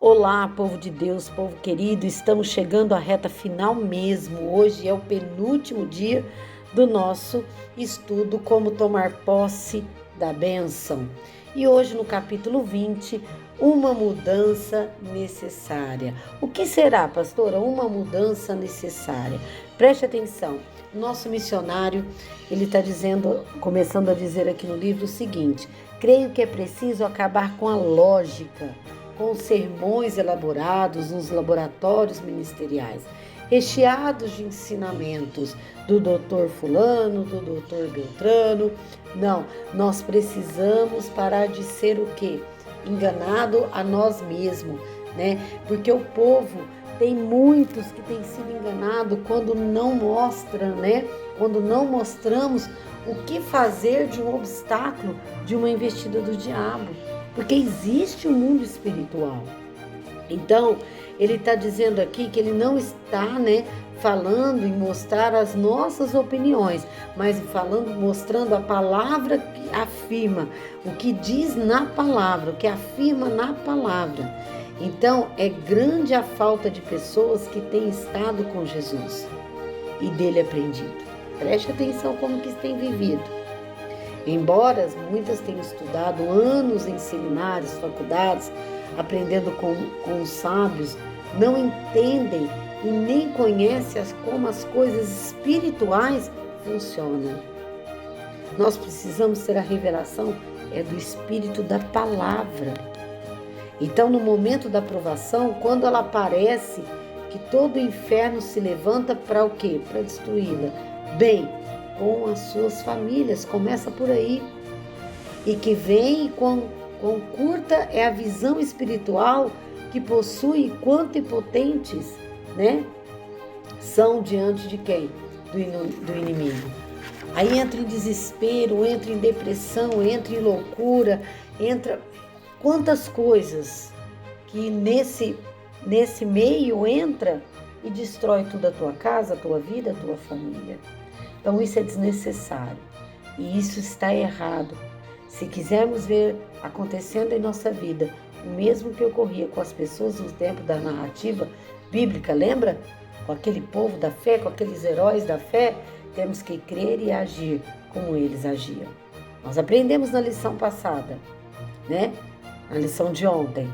Olá, povo de Deus, povo querido, estamos chegando à reta final mesmo. Hoje é o penúltimo dia do nosso estudo Como Tomar Posse da Bênção. E hoje no capítulo 20, uma mudança necessária. O que será, pastora, uma mudança necessária? Preste atenção. Nosso missionário, ele está começando a dizer aqui no livro o seguinte: creio que é preciso acabar com a lógica, com sermões elaborados nos laboratórios ministeriais, recheados de ensinamentos do doutor fulano, do doutor Beltrano. Não, nós precisamos parar de ser o quê? Enganado a nós mesmos, né? Porque o povo tem muitos que têm sido enganados quando não mostram, né? Quando não mostramos o que fazer de um obstáculo, de uma investida do diabo. Porque existe um mundo espiritual. Então, ele está dizendo aqui que ele não está, falando em mostrar as nossas opiniões, mas mostrando a palavra que afirma, o que diz na palavra, o que afirma na palavra. Então, é grande a falta de pessoas que têm estado com Jesus e dele aprendido. Preste atenção como que tem vivido. Embora muitas tenham estudado anos em seminários, faculdades, aprendendo com os sábios, não entendem e nem conhecem como as coisas espirituais funcionam. Nós precisamos ter a revelação do Espírito da Palavra. Então, no momento da provação, quando ela aparece, que todo o inferno se levanta para o quê? Para destruí-la. Bem, com as suas famílias, começa por aí. E que vem e quão curta é a visão espiritual que possui, quanto impotentes, são diante de quem? Do inimigo. Aí entra em desespero, entra em depressão, entra em loucura, entra quantas coisas que nesse meio entra e destrói tudo, a tua casa, a tua vida, a tua família. Então isso é desnecessário e isso está errado. Se quisermos ver acontecendo em nossa vida o mesmo que ocorria com as pessoas no tempo da narrativa bíblica, lembra? Com aquele povo da fé, com aqueles heróis da fé, temos que crer e agir como eles agiam. Nós aprendemos na lição passada, na lição de ontem.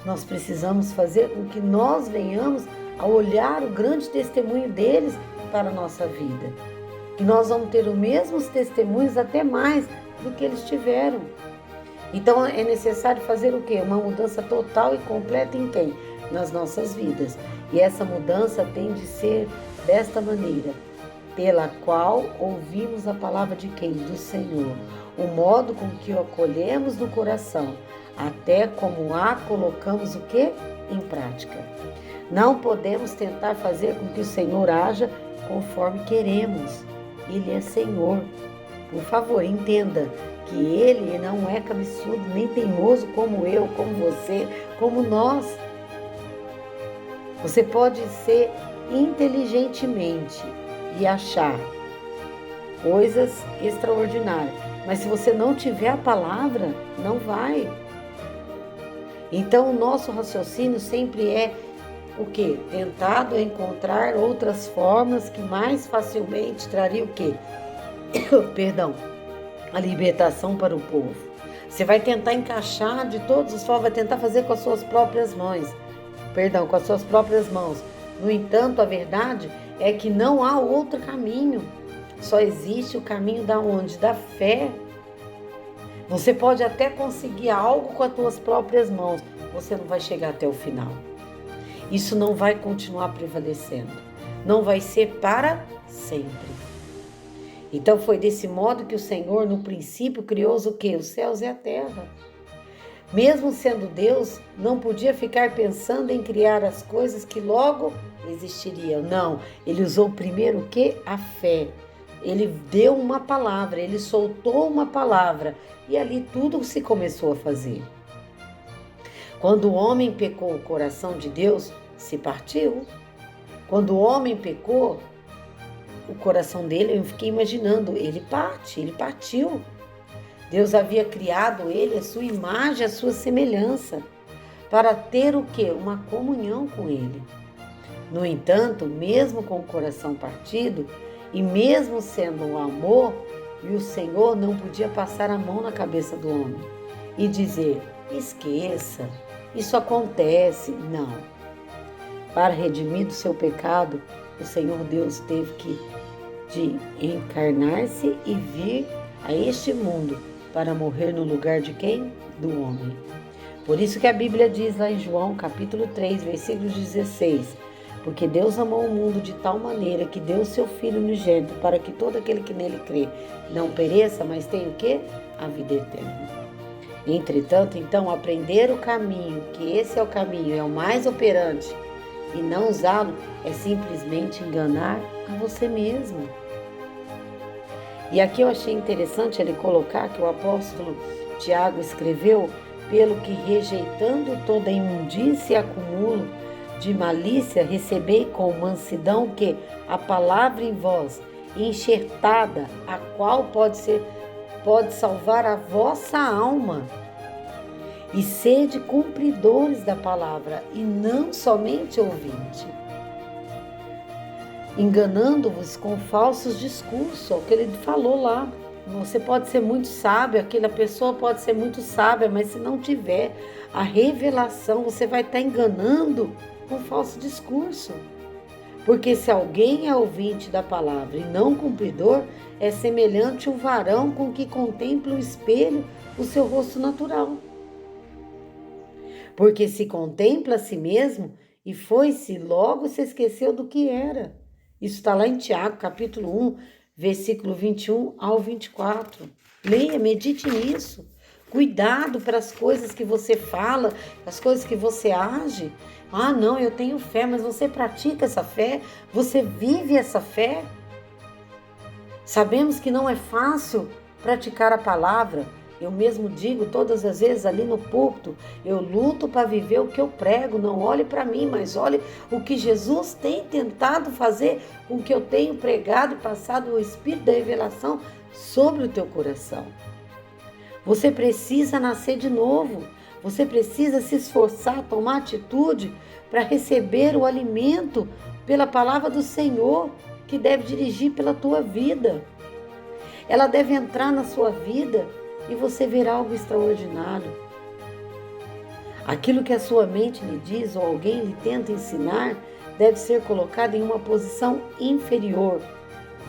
Nós precisamos fazer com que nós venhamos a olhar o grande testemunho deles para a nossa vida. Que nós vamos ter os mesmos testemunhos, até mais do que eles tiveram. Então é necessário fazer o quê? Uma mudança total e completa em quem? Nas nossas vidas. E essa mudança tem de ser desta maneira, pela qual ouvimos a palavra de quem? Do Senhor. O modo com que o acolhemos no coração, até como a colocamos o quê? Em prática. Não podemos tentar fazer com que o Senhor haja conforme queremos. Ele é Senhor. Por favor, entenda que Ele não é cabeçudo, nem teimoso como eu, como você, como nós. Você pode ser inteligentemente e achar coisas extraordinárias, mas se você não tiver a palavra, não vai. Então, o nosso raciocínio sempre é o quê? Tentado encontrar outras formas que mais facilmente trariam o quê? Perdão, a libertação para o povo. Você vai tentar encaixar de todas as formas, vai tentar fazer com as suas próprias mãos. Com as suas próprias mãos. No entanto, a verdade é que não há outro caminho. Só existe o caminho da onde? Da fé. Você pode até conseguir algo com as tuas próprias mãos, você não vai chegar até o final. Isso não vai continuar prevalecendo. Não vai ser para sempre. Então foi desse modo que o Senhor no princípio criou o quê? Os céus e a terra. Mesmo sendo Deus, não podia ficar pensando em criar as coisas que logo existiriam. Não, ele usou primeiro o quê? A fé. Ele deu uma palavra, ele soltou uma palavra e ali tudo se começou a fazer. Quando o homem pecou, o coração de Deus se partiu. Quando o homem pecou, o coração dele, eu fiquei imaginando, ele partiu. Deus havia criado ele, a sua imagem, a sua semelhança. para ter o quê? Uma comunhão com Ele. No entanto, mesmo com o coração partido, e mesmo sendo um amor, e o Senhor não podia passar a mão na cabeça do homem e dizer, esqueça, isso acontece. Não. Para redimir do seu pecado, o Senhor Deus teve de encarnar-se e vir a este mundo para morrer no lugar de quem? Do homem. Por isso que a Bíblia diz lá em João, capítulo 3, versículo 16, porque Deus amou o mundo de tal maneira que deu o seu Filho unigênito para que todo aquele que nele crê não pereça, mas tenha o quê? A vida eterna. Entretanto, então, aprender o caminho, que esse é o caminho, é o mais operante, e não usá-lo é simplesmente enganar a você mesmo. E aqui eu achei interessante ele colocar que o apóstolo Tiago escreveu, pelo que rejeitando toda imundícia e acúmulo de malícia, recebei com mansidão que a palavra em vós, enxertada, a qual pode salvar a vossa alma. E sede cumpridores da palavra, e não somente ouvinte, enganando-vos com falsos discursos, é o que ele falou lá. Você pode ser muito sábio, aquela pessoa pode ser muito sábia, mas se não tiver a revelação, você vai estar enganando com falso discurso. Porque se alguém é ouvinte da palavra e não cumpridor, é semelhante ao varão com que contempla o espelho o seu rosto natural. Porque se contempla a si mesmo e foi-se, logo se esqueceu do que era. Isso está lá em Tiago, capítulo 1, versículo 21 ao 24. Leia, medite nisso. Cuidado para as coisas que você fala, as coisas que você age. Ah, não, eu tenho fé, mas você pratica essa fé? Você vive essa fé? Sabemos que não é fácil praticar a palavra. Eu mesmo digo todas as vezes ali no púlpito, eu luto para viver o que eu prego, não olhe para mim, mas olhe o que Jesus tem tentado fazer com o que eu tenho pregado e passado o Espírito da revelação sobre o teu coração. Você precisa nascer de novo, você precisa se esforçar, tomar atitude para receber o alimento pela palavra do Senhor, que deve dirigir pela tua vida. Ela deve entrar na sua vida e você verá algo extraordinário. Aquilo que a sua mente lhe diz ou alguém lhe tenta ensinar deve ser colocado em uma posição inferior.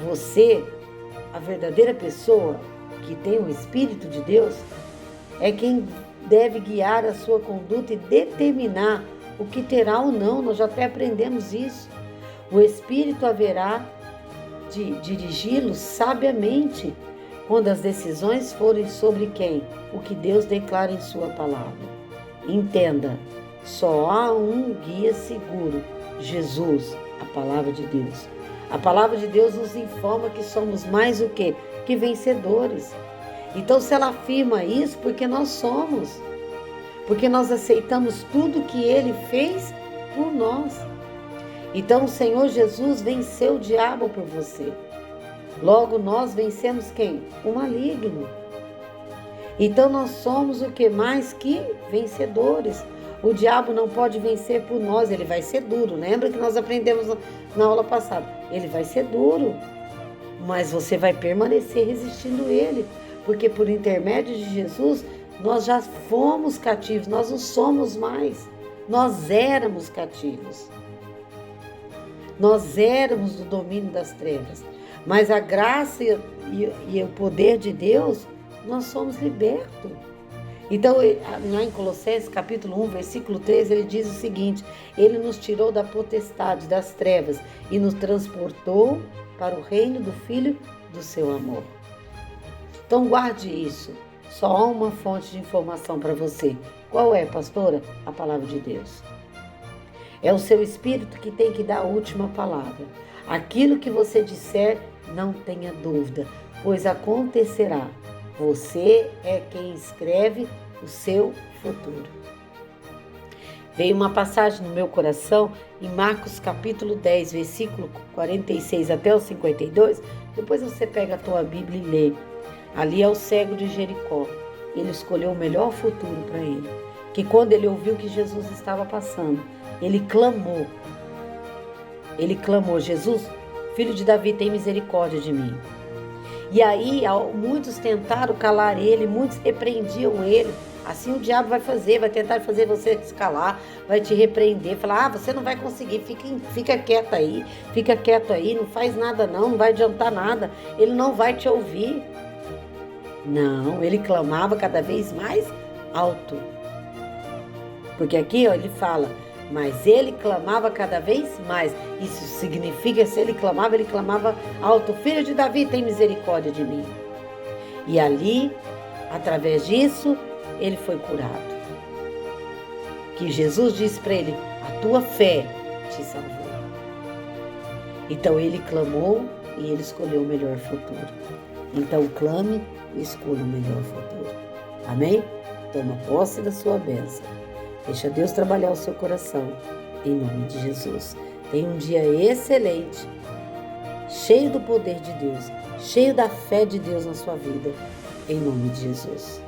Você, a verdadeira pessoa que tem o Espírito de Deus, é quem deve guiar a sua conduta e determinar o que terá ou não. Nós já até aprendemos isso. O Espírito haverá de dirigi-lo sabiamente quando as decisões forem sobre quem? O que Deus declara em sua palavra. Entenda, só há um guia seguro, Jesus, a palavra de Deus. A palavra de Deus nos informa que somos mais o quê? Que vencedores. Então, se ela afirma isso, porque nós somos. Porque nós aceitamos tudo que Ele fez por nós. Então, o Senhor Jesus venceu o diabo por você. Logo, nós vencemos quem? O maligno. Então, nós somos o que mais que vencedores. O diabo não pode vencer por nós, ele vai ser duro. Lembra que nós aprendemos na aula passada? Ele vai ser duro, mas você vai permanecer resistindo ele, porque por intermédio de Jesus, nós já fomos cativos, nós não somos mais. Nós éramos cativos. Nós éramos do domínio das trevas. Mas a graça e o poder de Deus, nós somos libertos. Então, lá em Colossenses capítulo 1, versículo 13, ele diz o seguinte: Ele nos tirou da potestade das trevas e nos transportou para o reino do Filho do seu amor. Então, guarde isso. Só há uma fonte de informação para você. Qual é, pastora? A palavra de Deus. É o seu espírito que tem que dar a última palavra. Aquilo que você disser, não tenha dúvida, pois acontecerá. Você é quem escreve o seu futuro. Veio uma passagem no meu coração em Marcos capítulo 10, versículo 46 até o 52. Depois você pega a tua Bíblia e lê. Ali é o cego de Jericó. Ele escolheu o melhor futuro para ele. que quando ele ouviu que Jesus estava passando, ele clamou. Ele clamou: Jesus, filho de Davi, tem misericórdia de mim. E aí muitos tentaram calar ele, muitos repreendiam ele. Assim o diabo vai fazer, vai tentar fazer você se calar, vai te repreender, falar: você não vai conseguir, fica quieto aí, não faz nada não vai adiantar nada, ele não vai te ouvir. Não, ele clamava cada vez mais alto. Porque aqui ele fala: mas ele clamava cada vez mais. Isso significa, se ele clamava alto: filho de Davi, tem misericórdia de mim. E ali, através disso, ele foi curado. Que Jesus disse para ele: a tua fé te salvou. Então ele clamou e ele escolheu o melhor futuro. Então clame e escolha o melhor futuro. Amém? Toma posse da sua bênção. Deixa Deus trabalhar o seu coração. Em nome de Jesus. Tenha um dia excelente, cheio do poder de Deus, cheio da fé de Deus na sua vida. Em nome de Jesus.